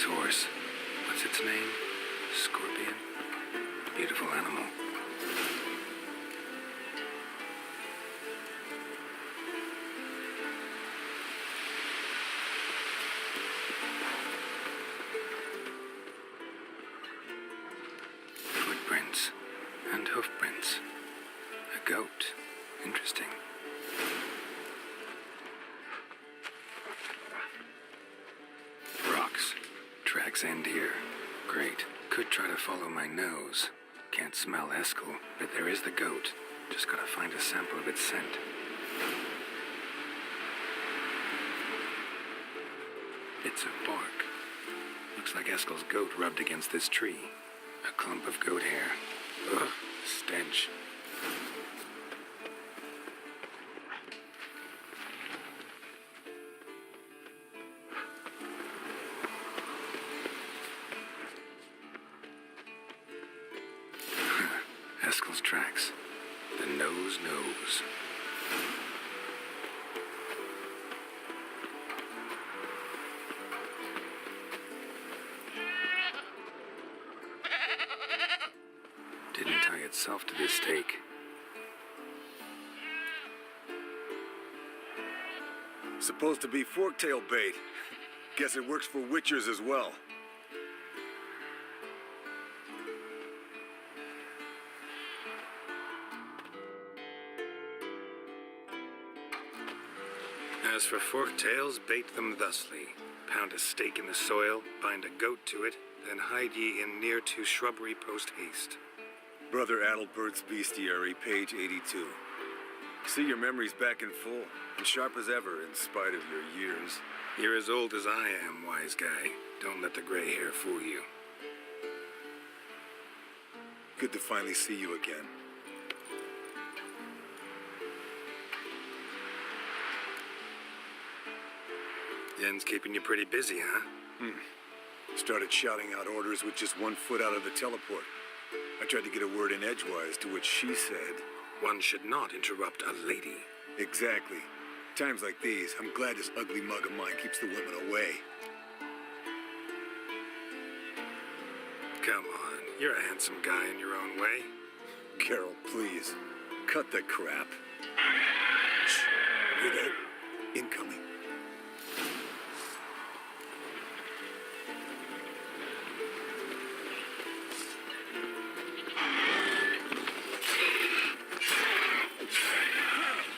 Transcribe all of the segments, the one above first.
horse. What's its name? Scorpion? Beautiful animal. Footprints and hoofprints. A goat. Interesting. Rocks. Tracks end here. Great. Could try to follow my nose. Can't smell Eskel, but there is the goat. Just gotta find a sample of its scent. Bits of bark. Looks like Eskel's goat rubbed against this tree. A clump of goat hair. Ugh, stench. Eskel's tracks. The nose knows. Didn't tie itself to this stake. Supposed to be Forktail bait. Guess it works for witchers as well. As for Forktails, bait them thusly. Pound a stake in the soil, bind a goat to it, then hide ye in near to shrubbery post haste. Brother Adalbert's Bestiary, page 82. See your memories back in full, and sharp as ever in spite of your years. You're as old as I am, wise guy. Don't let the gray hair fool you. Good to finally see you again. Yen's keeping you pretty busy, huh? Started shouting out orders with just 1 foot out of the teleport. I tried to get a word in edgewise to which she said, One should not interrupt a lady. exactly. Times like these, I'm glad this ugly mug of mine keeps the women away. Come on, you're a handsome guy in your own way. Geralt, please. Cut the crap. Shh. Hear that? Incoming.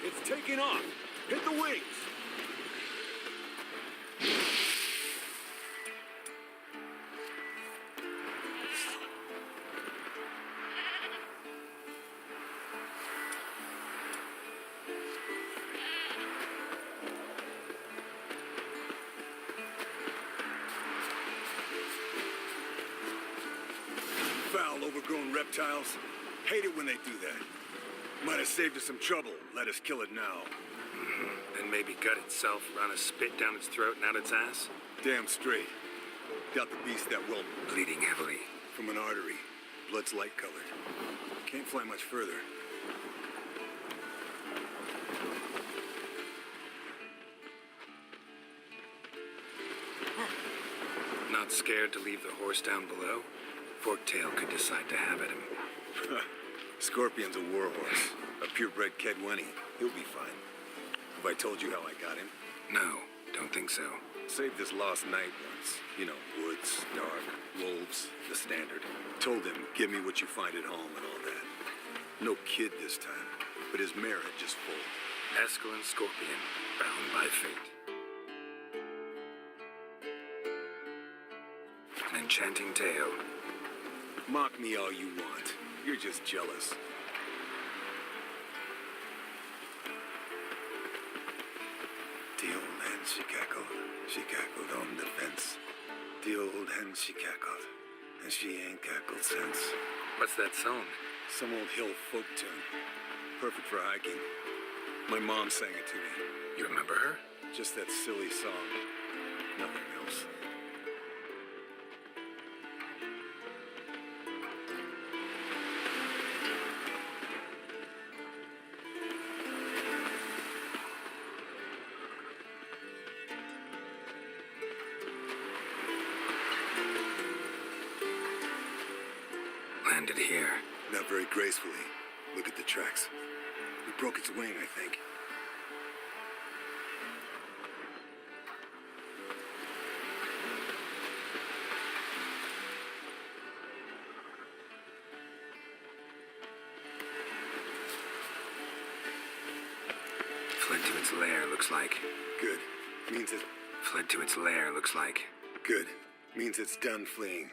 It's taking off. Hit the wings. Foul, overgrown reptiles. Hate it when they do that. Might have saved us some trouble. Let us kill it now. Then maybe gut itself, run a spit down its throat and out its ass? Damn straight. Doubt the beast that well Bleeding heavily. from an artery. Blood's light colored. Can't fly much further. Not scared to leave the horse down below? Forktail could decide to have at him. Scorpion's a warhorse. A purebred Kedwenny. He'll be fine. Have I told you how I got him? No, don't think so. Saved this lost night once. You know, woods, dark, wolves, the standard. Told him, give me what you find at home and all that. No kid this time, but his mare had just foaled. Eskel and Scorpion, bound by fate. An enchanting tale. Mock me all you want. You're just jealous. The old hen she cackled on the fence. The old hen she cackled, and she ain't cackled since. What's that song? Some old hill folk tune. Perfect for hiking. My mom sang it to me. You remember her? Just that silly song. Nothing else. end it here. Not very gracefully. Look at the tracks. We broke its wing, I think. Fled to its lair, looks like. Good. Means it... Fled to its lair, looks like. Good. Means it's done fleeing.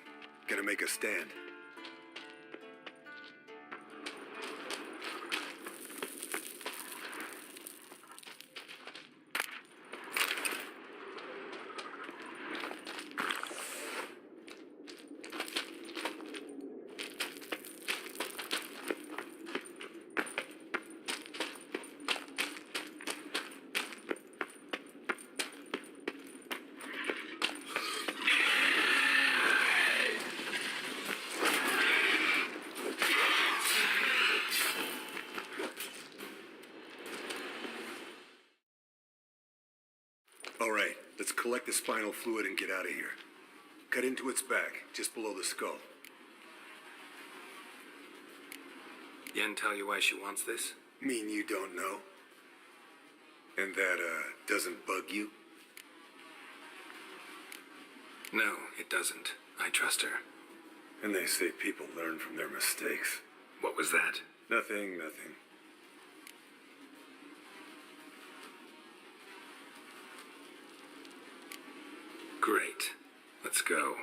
Gonna make a stand. All right, let's collect the spinal fluid and get out of here. Cut into its back, just below the skull. Yen tell you why she wants this? Mean you don't know? And that, doesn't bug you? No, it doesn't. I trust her. And they say people learn from their mistakes. What was that? Nothing. Great. Let's go.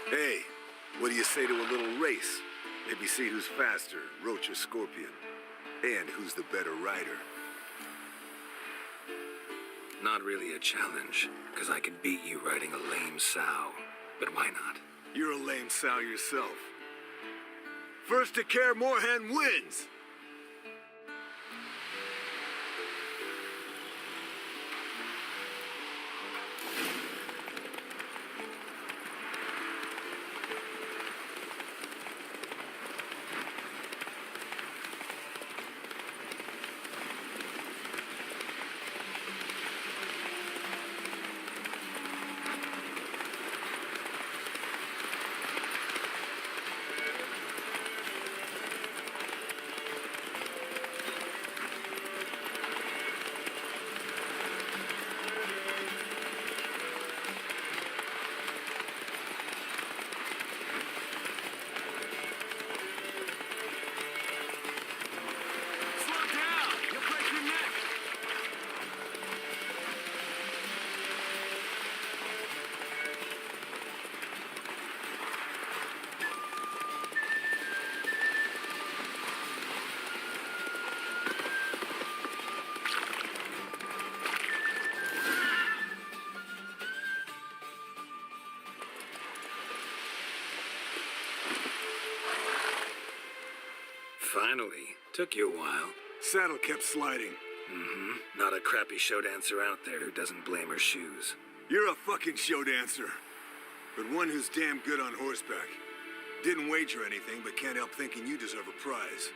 Hey, what do you say to a little race? Maybe see who's faster, Roach or Scorpion. And who's the better rider. Not really a challenge, because I could beat you riding a lame sow. But why not? You're a lame sow yourself. First to Care Moorhen wins! Finally. Took you a while. Saddle kept sliding. Not a crappy show dancer out there who doesn't blame her shoes. You're a fucking show dancer. But one who's damn good on horseback. Didn't wager anything, but can't help thinking you deserve a prize.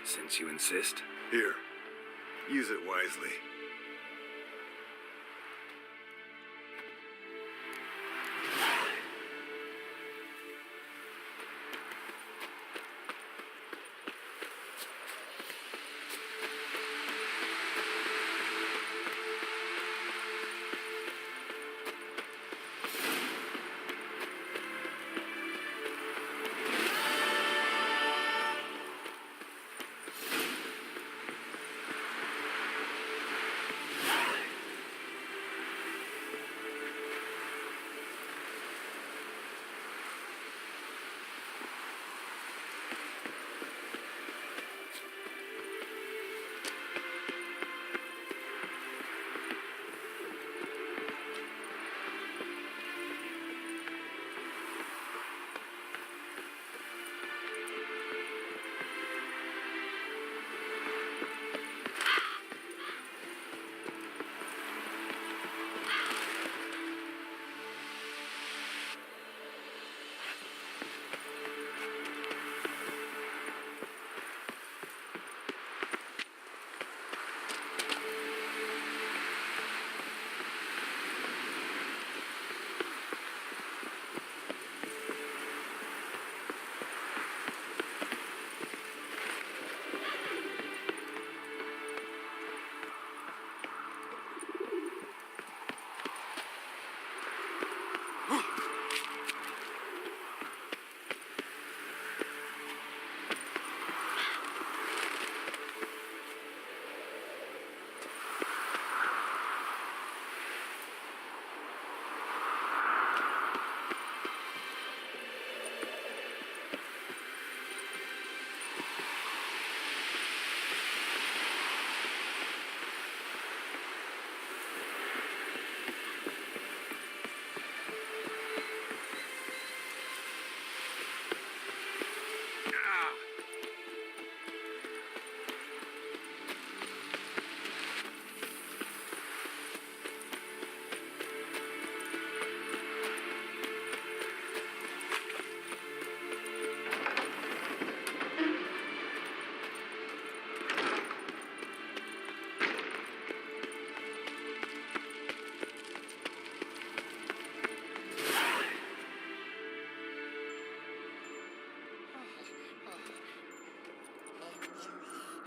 Since you insist. Here, use it wisely.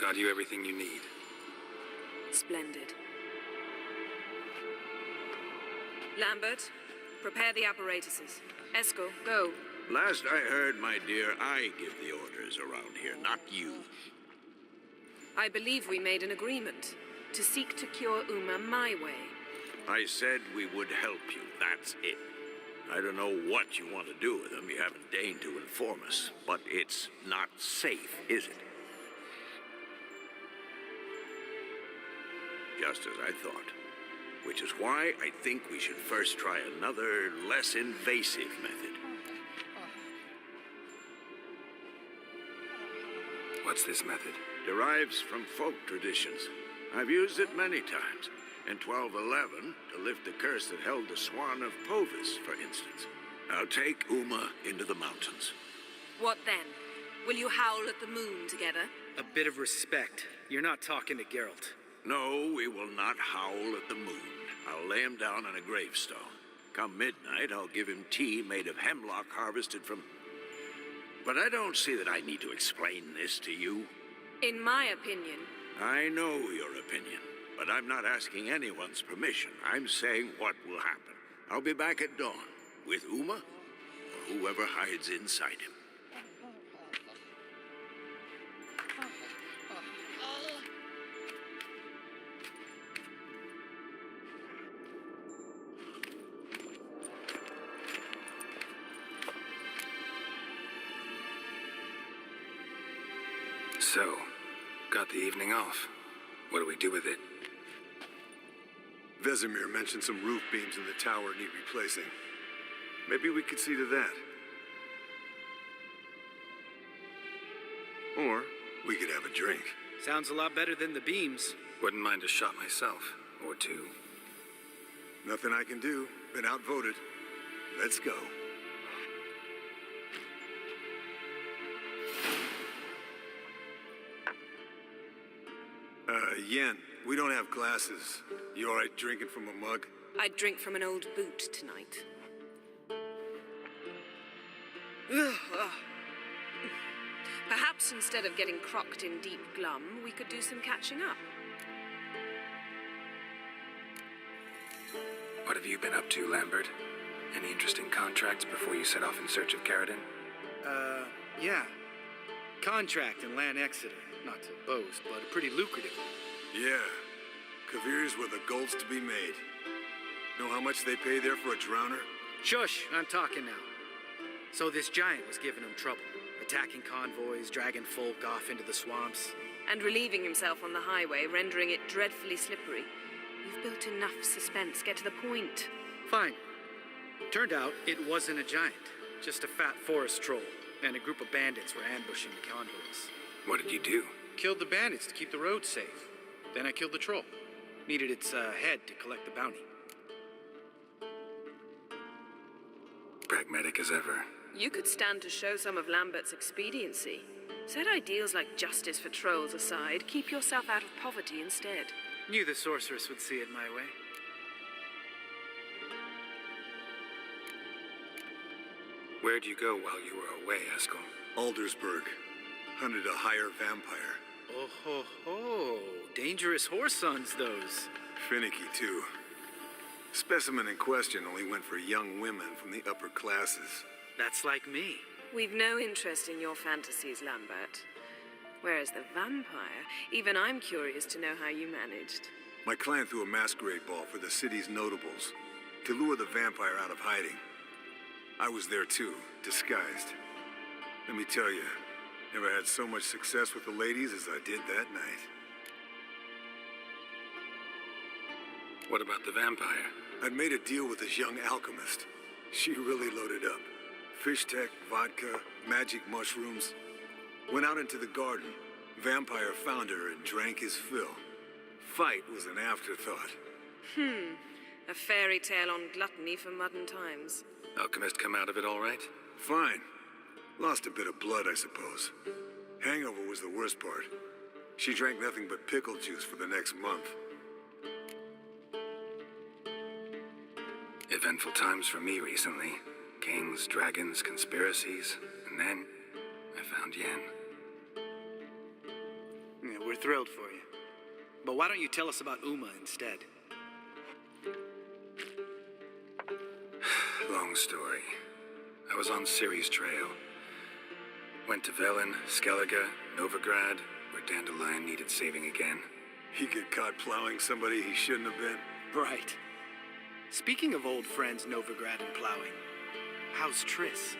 Got you everything you need. Splendid. Lambert, prepare the apparatuses. Eskel, go. Last I heard, my dear, I give the orders around here, not you. I believe we made an agreement to seek to cure Uma my way. I said we would help you, that's it. I don't know what you want to do with them, you haven't deigned to inform us, but it's not safe, is it? Just as I thought. Which is why I think we should first try another, less invasive method. What's this method? Derives from folk traditions. I've used it many times. In 1211, to lift the curse that held the Swan of Povis, for instance. I'll take Uma into the mountains. What then? Will you howl at the moon together? A bit of respect. You're not talking to Geralt. No, we will not howl at the moon. I'll lay him down on a gravestone. Come midnight, I'll give him tea made of hemlock harvested from... But I don't see that I need to explain this to you. In my opinion... I know your opinion, but I'm not asking anyone's permission. I'm saying what will happen. I'll be back at dawn, with Uma, or whoever hides inside him. So, got the evening off. What do we do with it? Vesemir mentioned some roof beams in the tower need replacing. Maybe we could see to that. Or we could have a drink. Sounds a lot better than the beams. Wouldn't mind a shot myself, or two. Nothing I can do. Been outvoted. Let's go. Yen, we don't have glasses. You all right drinking from a mug? I'd drink from an old boot tonight. Perhaps instead of getting crocked in deep glum, we could do some catching up. What have you been up to, Lambert? Any interesting contracts before you set off in search of Carradine? Yeah. Contract in Lan Exeter. Not to boast, but pretty lucrative. Yeah. Kavir's where the gold's to be made. Know how much they pay there for a drowner? Shush, I'm talking now. So this giant was giving him trouble. Attacking convoys, dragging folk off into the swamps. And relieving himself on the highway, rendering it dreadfully slippery. You've built enough suspense. Get to the point. Fine. Turned out it wasn't a giant. Just a fat forest troll. And a group of bandits were ambushing the convoys. What did you do? Killed the bandits to keep the roads safe. Then I killed the troll. Needed its head to collect the bounty. Pragmatic as ever. You could stand to show some of Lambert's expediency. Set ideals like justice for trolls aside, keep yourself out of poverty instead. Knew the sorceress would see it my way. Where'd you go while you were away, Eskel? Aldersburg. Hunted a higher vampire. Oh ho ho. Dangerous horse sons, those. Finicky, too. Specimen in question only went for young women from the upper classes. That's like me. We've no interest in your fantasies, Lambert. Whereas the vampire, even I'm curious to know how you managed. My clan threw a masquerade ball for the city's notables to lure the vampire out of hiding. I was there too, disguised. Let me tell you, never had so much success with the ladies as I did that night. What about the vampire? I'd made a deal with this young alchemist. She really loaded up. Fish tech, vodka, magic mushrooms. Went out into the garden. Vampire found her and drank his fill. Fight was an afterthought. A fairy tale on gluttony for modern times. Alchemist come out of it all right? Fine. Lost a bit of blood, I suppose. Hangover was the worst part. She drank nothing but pickle juice for the next month. Eventful times for me recently. Kings, dragons, conspiracies, and then I found Yen. Yeah, we're thrilled for you. But why don't you tell us about Uma instead? Long story. I was on Ciri's trail. Went to Velen, Skellige, Novigrad, where Dandelion needed saving again. He get caught plowing somebody he shouldn't have been. Right. Speaking of old friends Novigrad and plowing, how's Triss?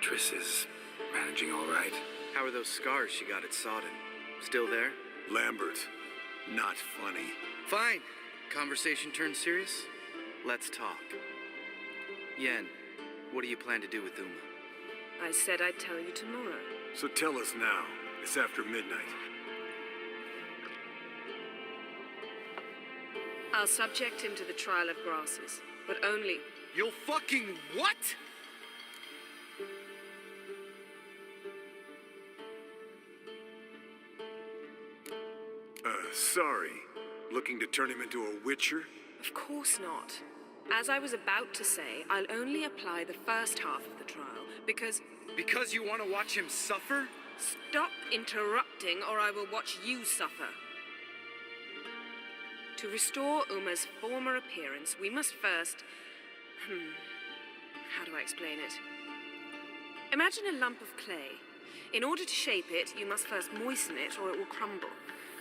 Triss is managing all right. How are those scars she got at Sodden? Still there? Lambert. Not funny. Fine. Conversation turned serious? Let's talk. Yen, what do you plan to do with Uma? I said I'd tell you tomorrow. So tell us now. It's after midnight. I'll subject him to the trial of grasses, but only... You'll fucking what? Sorry. Looking to turn him into a witcher? Of course not. As I was about to say, I'll only apply the first half of the trial, because... Because you want to watch him suffer? Stop interrupting, or I will watch you suffer. To restore Uma's former appearance, we must first... How do I explain it? Imagine a lump of clay. In order to shape it, you must first moisten it, or it will crumble.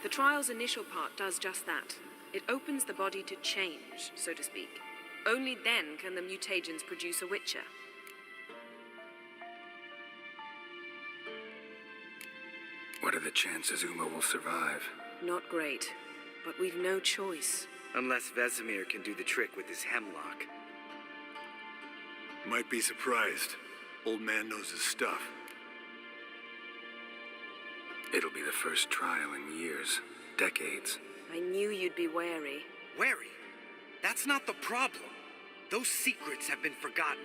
The trial's initial part does just that. It opens the body to change, so to speak. Only then can the mutagens produce a witcher. What are the chances Uma will survive? Not great, but we've no choice. Unless Vesemir can do the trick with his hemlock. Might be surprised. Old man knows his stuff. It'll be the first trial in years, decades. I knew you'd be wary. Wary? That's not the problem. Those secrets have been forgotten,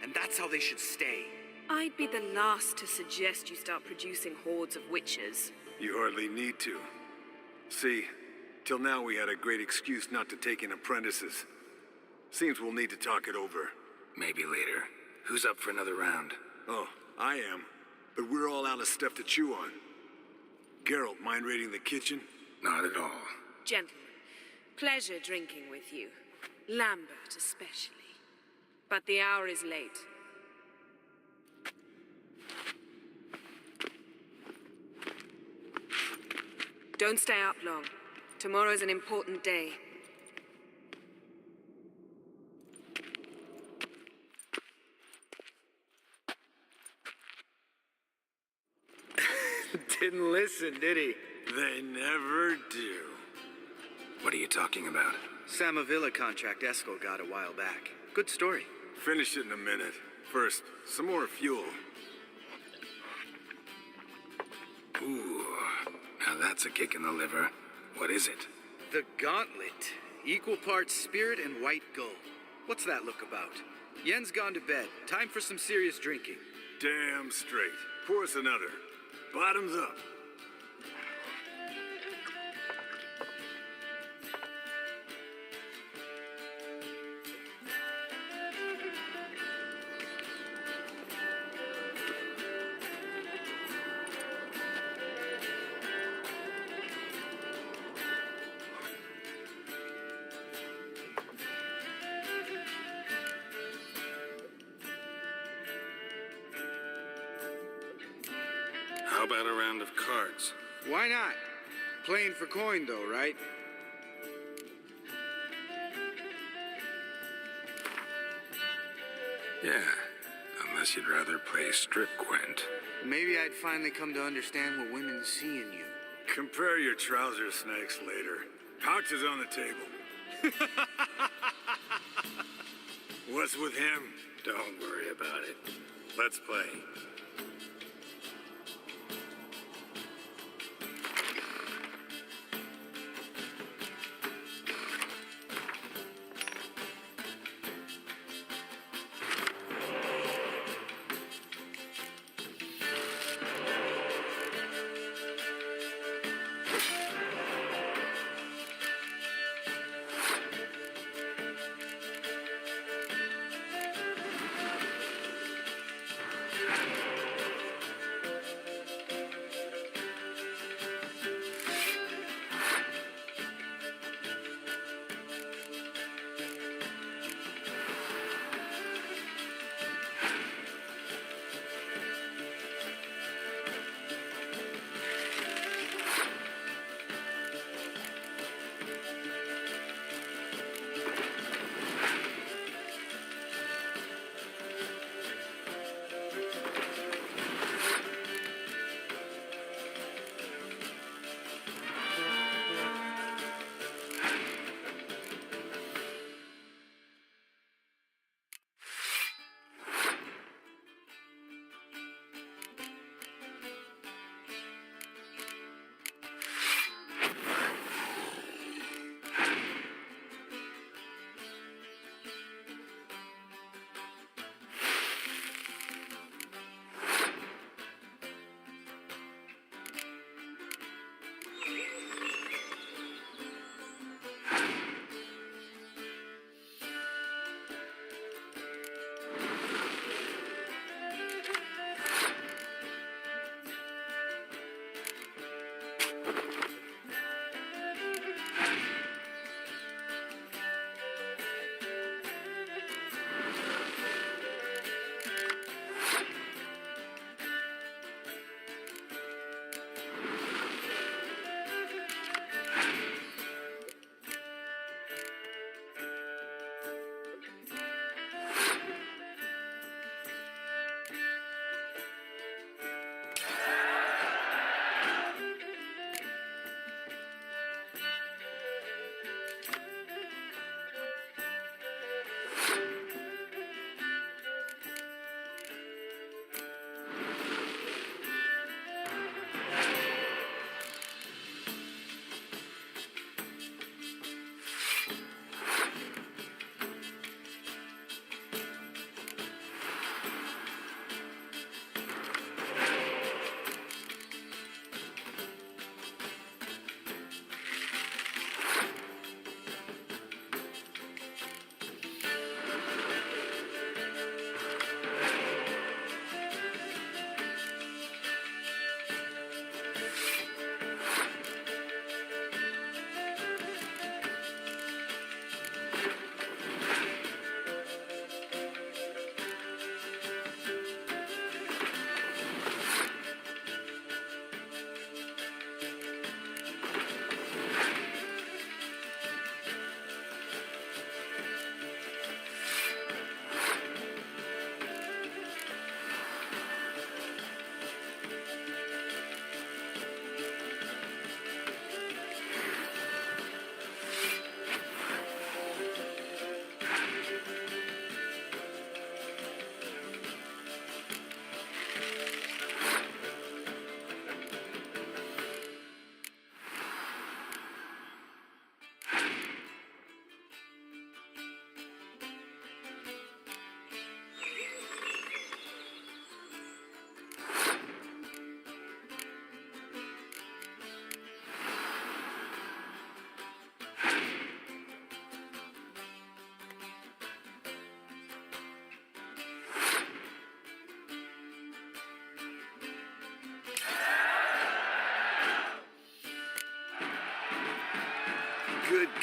and that's how they should stay. I'd be the last to suggest you start producing hordes of witches. You hardly need to. See, till now we had a great excuse not to take in apprentices. Seems we'll need to talk it over. Maybe later. Who's up for another round? Oh, I am. But we're all out of stuff to chew on. Geralt, mind raiding the kitchen? Not at all. Gentlemen, pleasure drinking with you. Lambert especially. But the hour is late. Don't stay up long. Tomorrow's an important day. Didn't listen, did he? They never do. What are you talking about? Samavilla contract Eskel got a while back. Good story. Finish it in a minute. First, some more fuel. Ooh, now that's a kick in the liver. What is it? The Gauntlet. Equal parts spirit and white gold. What's that look about? Yen's gone to bed. Time for some serious drinking. Damn straight. Pour us another. Bottoms up. How about a round of cards? Why not? Playing for coin, though, right? Yeah, unless you'd rather play strip quint. Maybe I'd finally come to understand what women see in you. Compare your trouser snakes later. Pouch is on the table. What's with him? Don't worry about it. Let's play.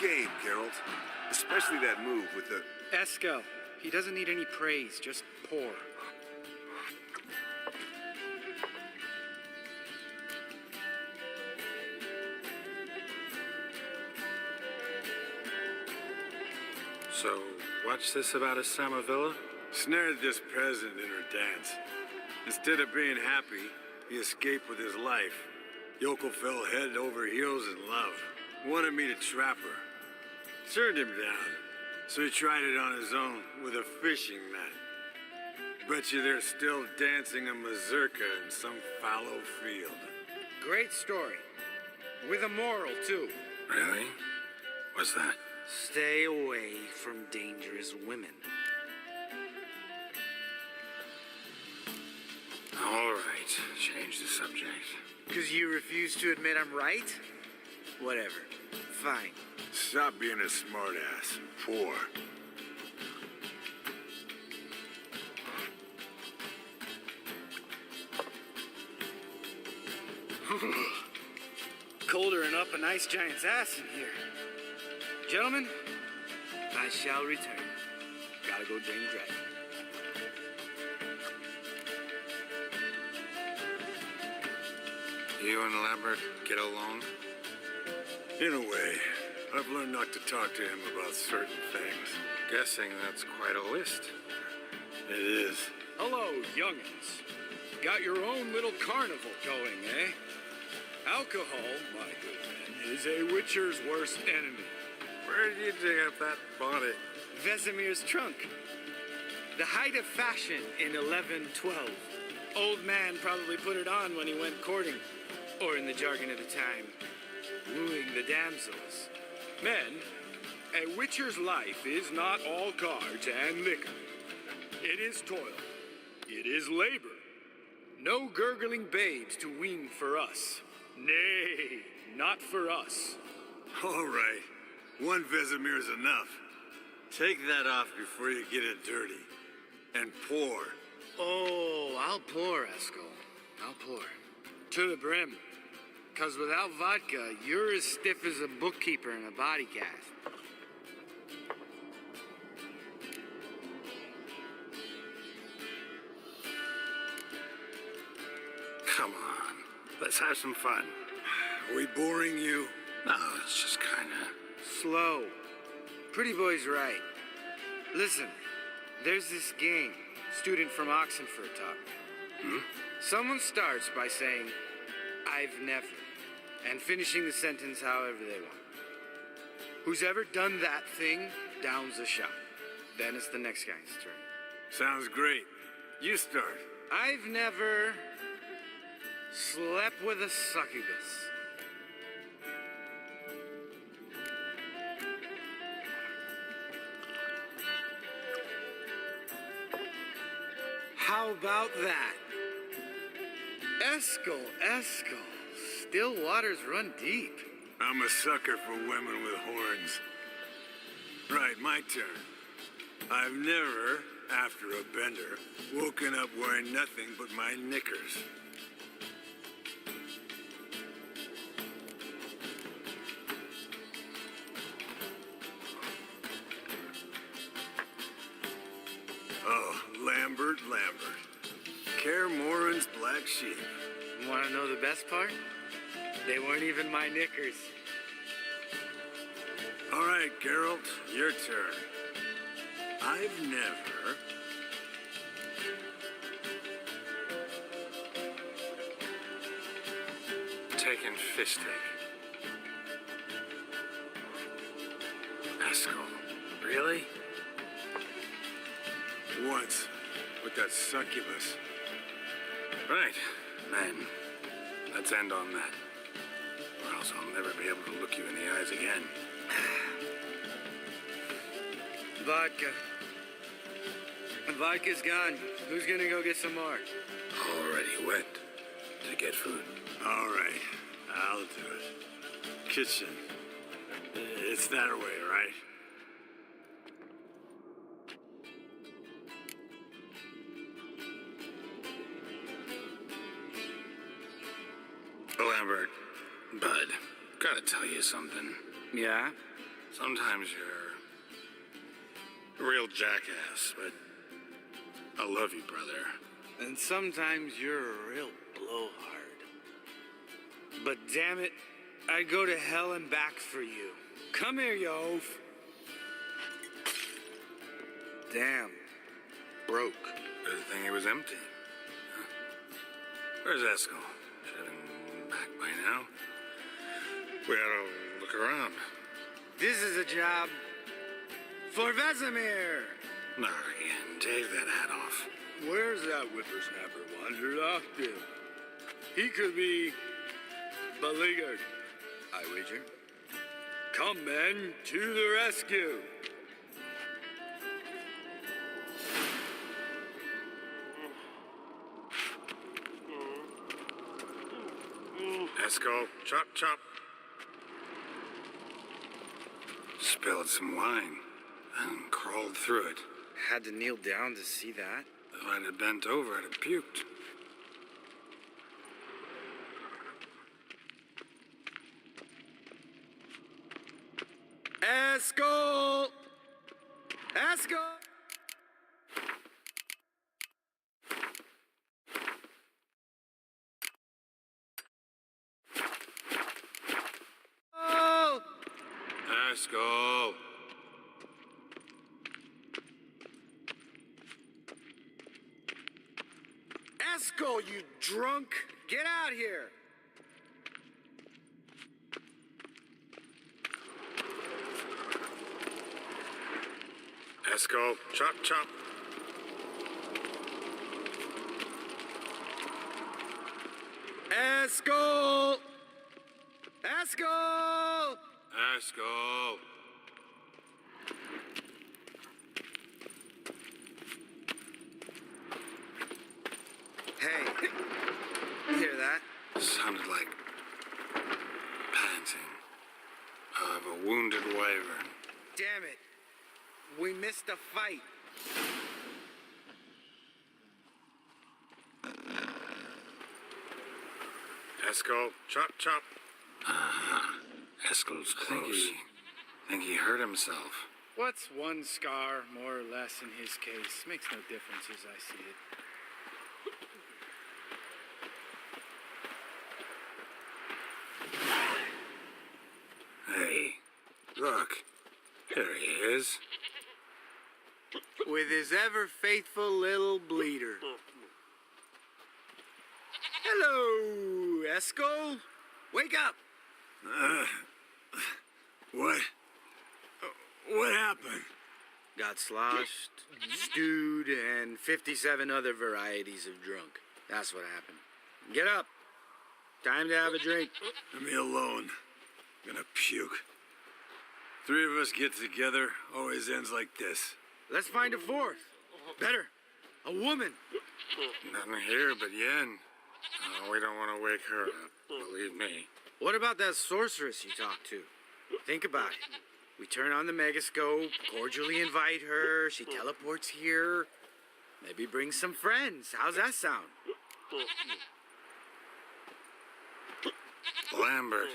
game, Geralt. Especially that move with the... Eskel. He doesn't need any praise, just pour. So, what's this about a Samavilla? Snared this peasant in her dance. Instead of being happy, he escaped with his life. Yokel fell head over heels in love. Wanted me to trap her. Turned him down. So he tried it on his own with a fishing net. Bet you they're still dancing a mazurka in some fallow field. Great story. With a moral, too. Really? What's that? Stay away from dangerous women. All right, change the subject. Because you refuse to admit I'm right? Whatever. Fine. Stop being a smartass. Poor. Colder and up a nice giant's ass in here. Gentlemen, I shall return. Gotta go drain the dragon. You and Lambert get along? In a way, I've learned not to talk to him about certain things. Guessing that's quite a list. It is. Hello, youngins. Got your own little carnival going, eh? Alcohol, my good man, is a witcher's worst enemy. Where did you dig up that body? Vesemir's trunk. The height of fashion in 1112. Old man probably put it on when he went courting, or in the jargon of the time, wooing the damsels. Men, a witcher's life is not all cards and liquor. It is toil. It is labor. No gurgling babes to wean for us. Nay, not for us. All right. One Vesemir is enough. Take that off before you get it dirty. And pour. Oh, I'll pour, Eskel. I'll pour. To the brim. 'Cause without vodka, you're as stiff as a bookkeeper in a body cast. Come on, let's have some fun. Are we boring you? No, it's just kinda... Slow. Pretty boy's right. Listen, there's this game. Student from Oxenford taught me. Someone starts by saying, I've never, and finishing the sentence however they want. Who's ever done that thing downs a shot. Then it's the next guy's turn. Sounds great. You start. I've never slept with a succubus. How about that? Eskel. Still waters run deep. I'm a sucker for women with horns. Right, my turn. I've never, after a bender, woken up wearing nothing but my knickers. Oh, Lambert. Kaer Morhen's black sheep. Want to know the best part? They weren't even my knickers. All right, Geralt, your turn. I've never... taken fish take. Eskel, really? Once, with that succubus. Right, then, let's end on that. Or else I'll never be able to look you in the eyes again. Vodka. Vodka's gone. Who's gonna go get some more? Already went to get food. All right, I'll do it. Kitchen. It's that way, right? Lambert, Bud, gotta tell you something. Yeah? Sometimes you're a real jackass, but I love you, brother. And sometimes you're a real blowhard. But damn it, I'd go to hell and back for you. Come here, you oaf. Damn. Broke. Good thing it was empty. Huh. Where's Eskel? Should have been back by now. We ought to look around. This is a job for Vesemir. Not again. Take that hat off. Where's that whippersnapper wandered off to? He could be beleaguered, I wager. Come, men, to the rescue. Eskel, chop, chop. Spilled some wine and crawled through it. Had to kneel down to see that. If I'd have bent over, I'd have puked. Eskel! Eskel! Oh! Eskel! Eskel, you drunk! Get out here! Eskel, chop, chop. Eskel! Eskel! Eskel! Hey, you hear that? Sounded like panting of a wounded wyvern. Damn it. We missed a fight. Eskel, chop, chop. Eskel's close. Think he hurt himself. What's one scar, more or less, in his case? Makes no difference as I see it. Hey, look. There he is. With his ever-faithful little bleeder. Hello, Eskel. Wake up. What? What happened? Got sloshed, stewed, and 57 other varieties of drunk. That's what happened. Get up. Time to have a drink. Leave me alone. I'm gonna puke. Three of us get together, always ends like this. Let's find a fourth. Better. A woman. Nothing here but Yen. Oh, we don't want to wake her up, believe me. What about that sorceress you talked to? Think about it. We turn on the megascope, cordially invite her, she teleports here. Maybe bring some friends. How's that sound? Lambert,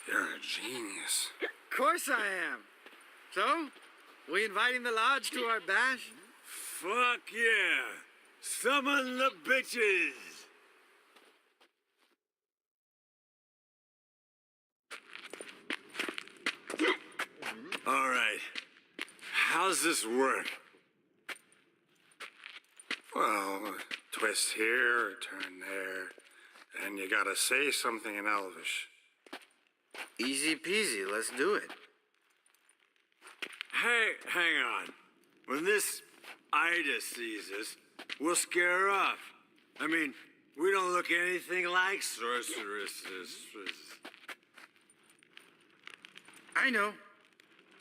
you're a genius. Of course I am. So, we inviting the lodge to our bash? Fuck yeah! Summon the bitches! All right. How's this work? Well, twist here, turn there, and you gotta say something in Elvish. Easy peasy, let's do it. Hey, hang on. When this Ida sees us, we'll scare her off. I mean, we don't look anything like sorceresses. I know.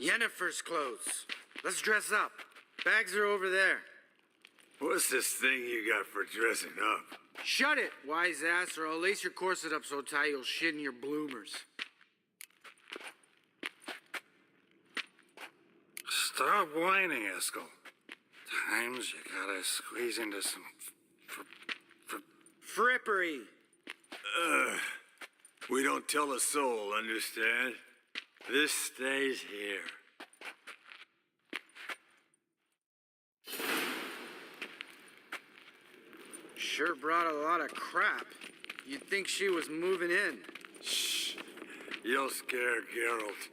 Yennefer's clothes. Let's dress up. Bags are over there. What's this thing you got for dressing up? Shut it, wise ass, or I'll lace your corset up so tight you'll shit in your bloomers. Stop whining, Eskel. Times you gotta squeeze into some Frippery. We don't tell a soul, understand? This stays here. Sure brought a lot of crap. You'd think she was moving in. Shh. You'll scare Geralt.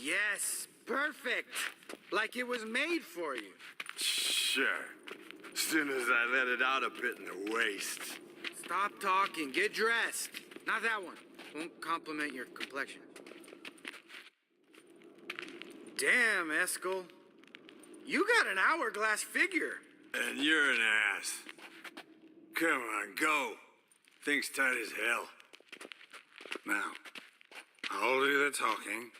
Yes, perfect. Like it was made for you. Sure. As soon as I let it out a bit in the waist. Stop talking. Get dressed. Not that one. Won't compliment your complexion. Damn, Eskel. You got an hourglass figure. And you're an ass. Come on, go. Thing's tight as hell. Now, I'll do the talking.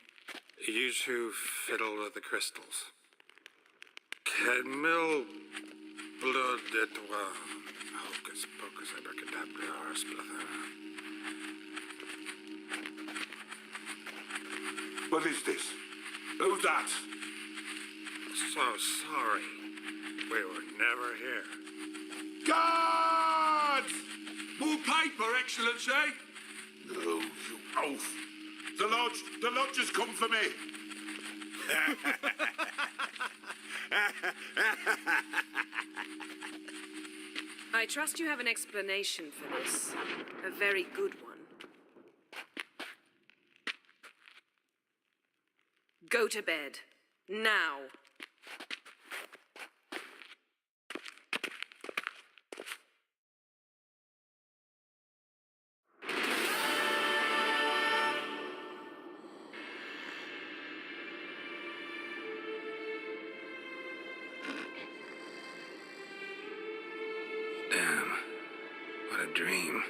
You two fiddle with the crystals. Cadmil blood de toi. Hocus pocus abracadabra spluther. What is this? Who's that? So sorry. We were never here. Guards! More paper, Excellency? No, you oaf. The lodge has come for me. I trust you have an explanation for this. A very good one. Go to bed. Now. Damn. What a dream.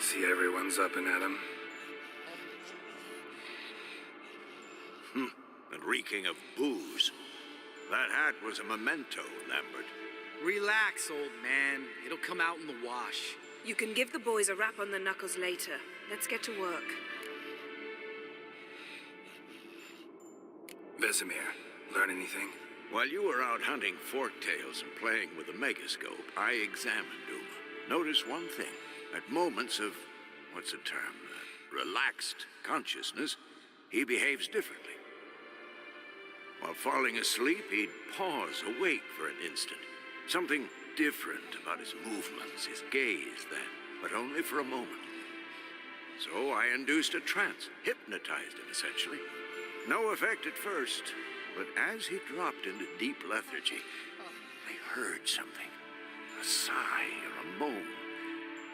See everyone's up and at 'em. And reeking of booze. That hat was a memento, Lambert. Relax, old man. It'll come out in the wash. You can give the boys a rap on the knuckles later. Let's get to work. Vesemir, learn anything? While you were out hunting Forktails and playing with the megascope, I examined Uma. Notice one thing. At moments of, what's the term, relaxed consciousness, he behaves differently. While falling asleep, he'd pause, awake for an instant. Something different about his movements, his gaze then, but only for a moment. So I induced a trance, hypnotized him essentially. No effect at first, but as he dropped into deep lethargy, I heard something. A sigh or a moan,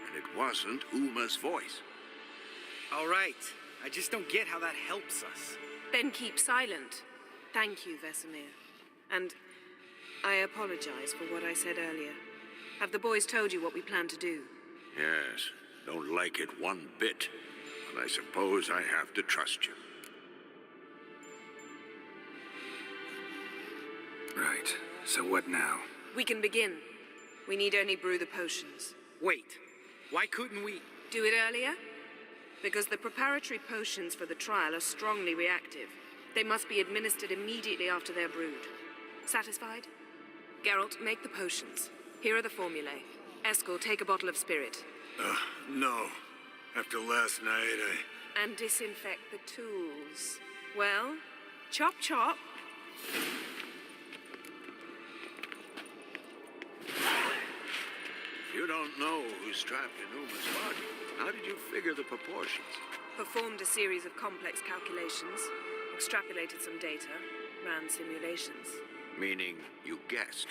and it wasn't Uma's voice. All right. I just don't get how that helps us. Then keep silent. Thank you, Vesemir. And I apologize for what I said earlier. Have the boys told you what we plan to do? Yes, don't like it one bit, but I suppose I have to trust you. Right. So what now? We can begin. We need only brew the potions. Wait. Why couldn't we? Do it earlier? Because the preparatory potions for the trial are strongly reactive. They must be administered immediately after they're brewed. Satisfied? Geralt, make the potions. Here are the formulae. Eskel, take a bottle of spirit. No. After last night, And disinfect the tools. Well, chop chop. You don't know who's strapped in Uma's body. How did you figure the proportions? Performed a series of complex calculations. Extrapolated some data. Ran simulations. Meaning you guessed.